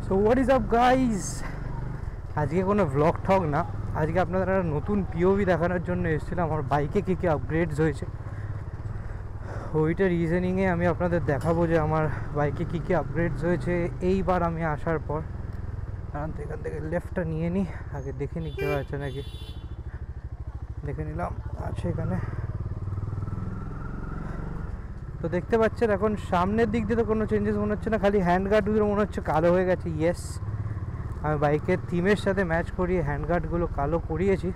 So what is up guys, আজকে কোনো blog ঠক না, আজকে আপনাদের একটা নতুন পিওভি দেখানোর জন্য এসেছিলাম আমার বাইকে কী কী আপগ্রেডস হয়েছে। ওইটা রিজনিংয়ে আমি আপনাদের দেখাবো যে আমার বাইকে কী কী আপগ্রেডস হয়েছে এইবার আমি আসার পর। কারণ তো এখান থেকে লেফটটা নিয়ে নিই, আগে দেখে নিই কেউ আছে নাকি। দেখে নিলাম, আছে এখানে। তো দেখতে পাচ্ছেন এখন সামনের দিক দিয়ে তো কোনো চেঞ্জেস মনে হচ্ছে না, খালি হ্যান্ড গার্ডগুলো মনে হচ্ছে কালো হয়ে গেছে। ইয়েস, আমি বাইকের থিমের সাথে ম্যাচ করিয়ে হ্যান্ড গার্ডগুলো কালো করিয়েছি।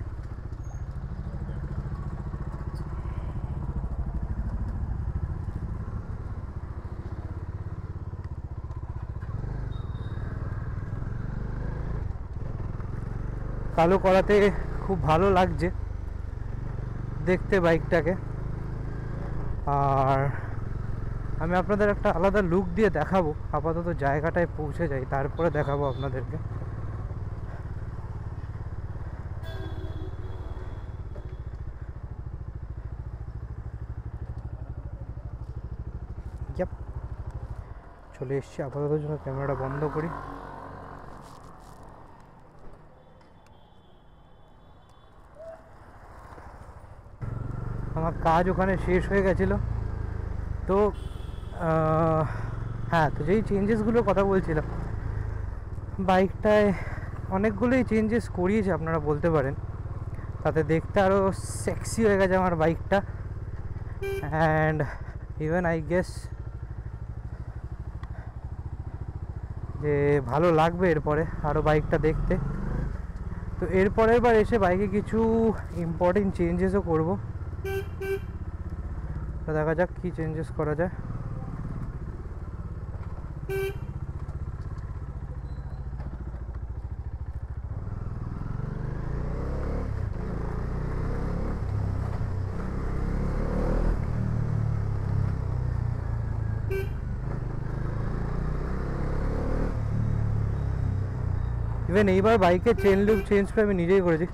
কালো করাতে খুব ভালো লাগছে দেখতে বাইকটাকে। আর আমি আপনাদের একটা আলাদা লুক দিয়ে দেখাবো, আপাতত জায়গাটায় পৌঁছে যাই তারপরে দেখাবো আপনাদেরকে। চলে এসছি, আপাতত জন্য ক্যামেরাটা বন্ধ করি। আমার কাজ ওখানে শেষ হয়ে গেছিলো। তো হ্যাঁ, তো যেই চেঞ্জেসগুলোর কথা বলছিলাম, বাইকটায় অনেকগুলোই চেঞ্জেস করিয়েছে আপনারা বলতে পারেন। তাতে দেখতে আরও সেক্সি হয়ে গেছে আমার বাইকটা। অ্যান্ড ইভেন আই গেস যে ভালো লাগবে এরপরে আরও বাইকটা দেখতে। তো এরপরের বার এসে বাইকে কিছু ইম্পর্টেন্ট চেঞ্জেসও করবো। তো দেখা যাক কী চেঞ্জেস করা যায়। ইভেন এইবার বাইকের চেন লুপ চেঞ্জটা আমি নিজেই করেছি।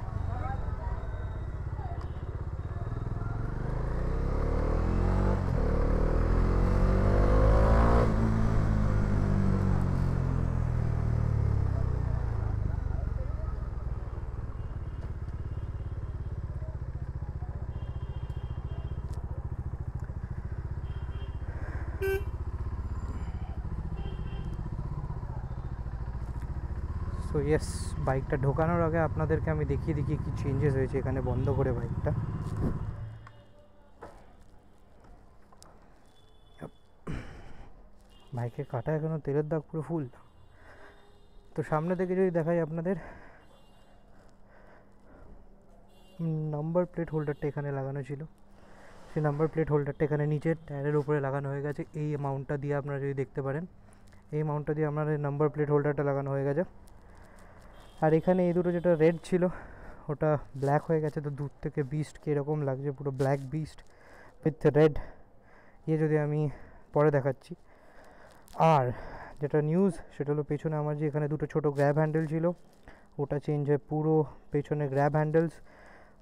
সো ইয়েস, বাইকটা ঢোকানোর আগে আপনাদেরকে আমি দেখিয়ে দেখি কী চেঞ্জেস হয়েছে এখানে বন্ধ করে বাইকটা। বাইকের কাটা এখনও তেলের দাগ পুরো ফুল। তো সামনে থেকে যদি দেখাই আপনাদের, নাম্বার প্লেট হোল্ডারটা এখানে লাগানো ছিল, সেই নাম্বার প্লেট হোল্ডারটা এখানে নিচের টায়ারের উপরে লাগানো হয়ে গেছে। এই মাউন্টটা দিয়ে আপনারা যদি দেখতে পারেন, এই মাউন্টটা দিয়ে আপনার নাম্বার প্লেট হোল্ডারটা লাগানো হয়ে গেছে। আর এখানে এই দুটো যেটা রেড ছিল ওটা ব্ল্যাক হয়ে গেছে। তো দূর থেকে বিস্ট কীরকম লাগছে, পুরো ব্ল্যাক বিস্ট উইথ রেড, ইয়ে যদি আমি পরে দেখাচ্ছি। আর যেটা নিউজ সেটা হলো পেছনে আমার যে এখানে দুটো ছোটো গ্র্যাব হ্যান্ডেল ছিল ওটা চেঞ্জ হয়ে পুরো পেছনে grab handles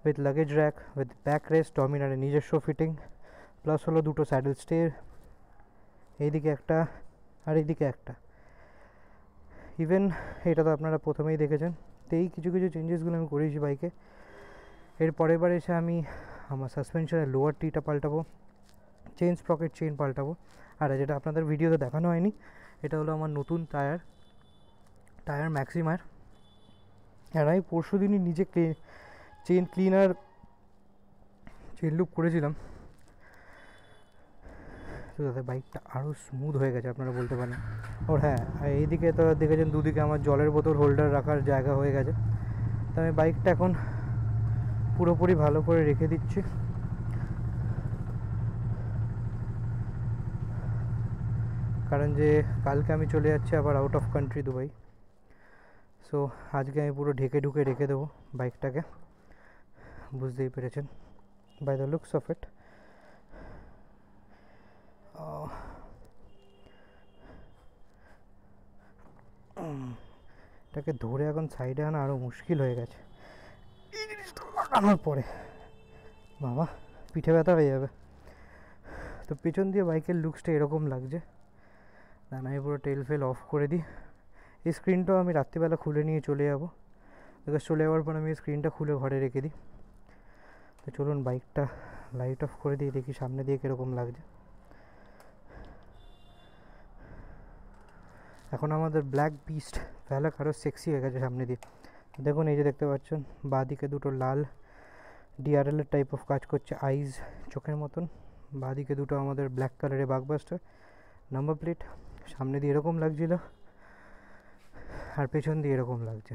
with luggage rack with back rest, ডমিনারের নিজস্ব ফিটিং, প্লাস হলো দুটো স্যাডেল স্টের, এইদিকে একটা আর এইদিকে একটা। ইভেন এটা তো আপনারা প্রথমেই দেখেছেন। তো এই কিছু কিছু চেঞ্জেসগুলো আমি করেছি বাইকে। এর পরের বার এসে আমি আমার সাসপেনশনের লোয়ার টিটা পাল্টাবো, চেন স্প্রকেট চেন পাল্টাবো। আর যেটা আপনাদের ভিডিওতে দেখানো হয়নি, এটা হলো আমার নতুন টায়ার ম্যাক্সিমার। আর আমি পরশু দিনই নিজে চেন ক্লিনার চেন লুপ করেছিলাম, তো তাতে বাইকটা আরও স্মুথ হয়ে গেছে আপনারা বলতে পারেন। ওর হ্যাঁ, এইদিকে তো দেখেছেন দুদিকে আমার জলের বোতল হোল্ডার রাখার জায়গা হয়ে গেছে। তো আমি বাইকটা এখন পুরোপুরি ভালো করে রেখে দিচ্ছি। কারণ যে কালকে আমি চলে যাচ্ছি আবার out of country, Dubai. So আজকে আমি পুরো ঢেকে ঢুকে রেখে দেবো বাইকটাকে, বুঝতেই পেরেছেন by the looks of it. এটাকে ধরে এখন সাইডে আনা আরও মুশকিল হয়ে গেছে এই জিনিসটা লাগানোর পরে। বাবা, পিঠে ব্যথা হয়ে যাবে। তো পেছন দিয়ে বাইকের লুকসটা এরকম লাগছে। দেন আমি পুরো টেল ফেল অফ করে দিই। এই স্ক্রিনটাও আমি রাত্রিবেলা খুলে নিয়ে চলে যাব, বিকজ চলে যাওয়ার পর আমি স্ক্রিনটা খুলে ঘরে রেখে দিই। তো চলুন বাইকটা লাইট অফ করে দিয়ে দেখি সামনে দিয়ে কীরকম লাগছে। এখন আমাদের ব্ল্যাক বিস্ট ভ্যালক আরও সেক্সি হয়ে গেছে সামনে দিয়ে। দেখুন এই যে দেখতে পাচ্ছেন বাঁদিকে দুটো লাল ডিআরএলের টাইপ অফ কাজ করছে, আইজ চোখের মতন। বাঁদিকে দুটো আমাদের ব্ল্যাক কালারের বাগবাস্টার নাম্বার প্লেট, সামনে দিয়ে এরকম লাগছিল আর পেছন দিয়ে এরকম লাগছে।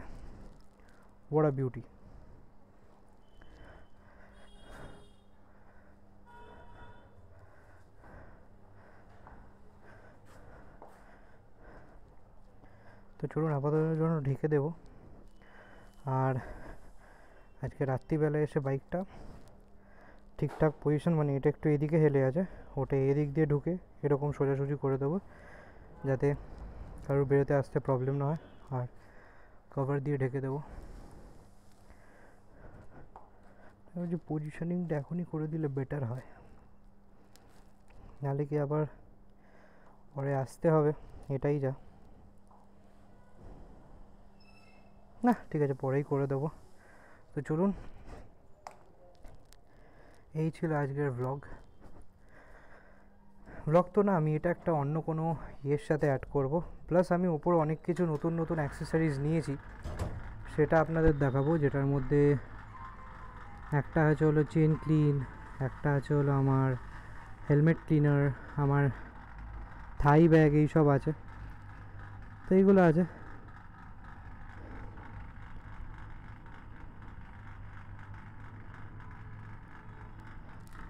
What a beauty. তো চলুন আপাততের জন্য ঢেকে দেব। আর আজকে রাত্রিবেলা এসে বাইকটা ঠিকঠাক পজিশন, মানে এটা একটু এদিকে হেলে আছে, ওটা এদিক দিয়ে ঢুকে এরকম সোজাসুজি করে দেবো যাতে কারোর বেরোতে আসতে প্রবলেম না হয়। আর কভার দিয়ে ঢেকে দেবো। যে পজিশনিংটা এখনই করে দিলে বেটার হয়, নাহলে কি আবার পরে আসতে হবে, এটাই যা। না ঠিক আছে, পরেই করে দেবো। তো চলুন, এই ছিল আজকের ব্লগ তো না, আমি এটা একটা অন্য কোনো ইয়ের সাথে অ্যাড করব। প্লাস আমি ওপর অনেক কিছু নতুন নতুন অ্যাক্সেসরিজ নিয়েছি, সেটা আপনাদের দেখাবো। যেটার মধ্যে একটা আছে হলো চেন ক্লিন, একটা আছে হলো আমার হেলমেট ক্লিনার, আমার থাই ব্যাগ, এইসব আছে। তো এইগুলো আছে।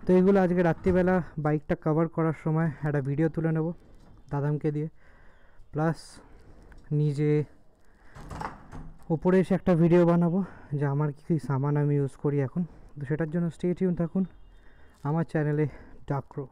তো এইগুলো আজকে রাত্রিবেলা বাইকটা কভার করার সময় একটা ভিডিও তুলে নেব দাদামকে দিয়ে, প্লাস নিজে ওপরে এসে একটা ভিডিও বানাবো যে আমার কী কী সামান আমি ইউজ করি এখন। তো সেটার জন্য স্টে টিউন থাকুন আমার চ্যানেলে ডার্ক রো।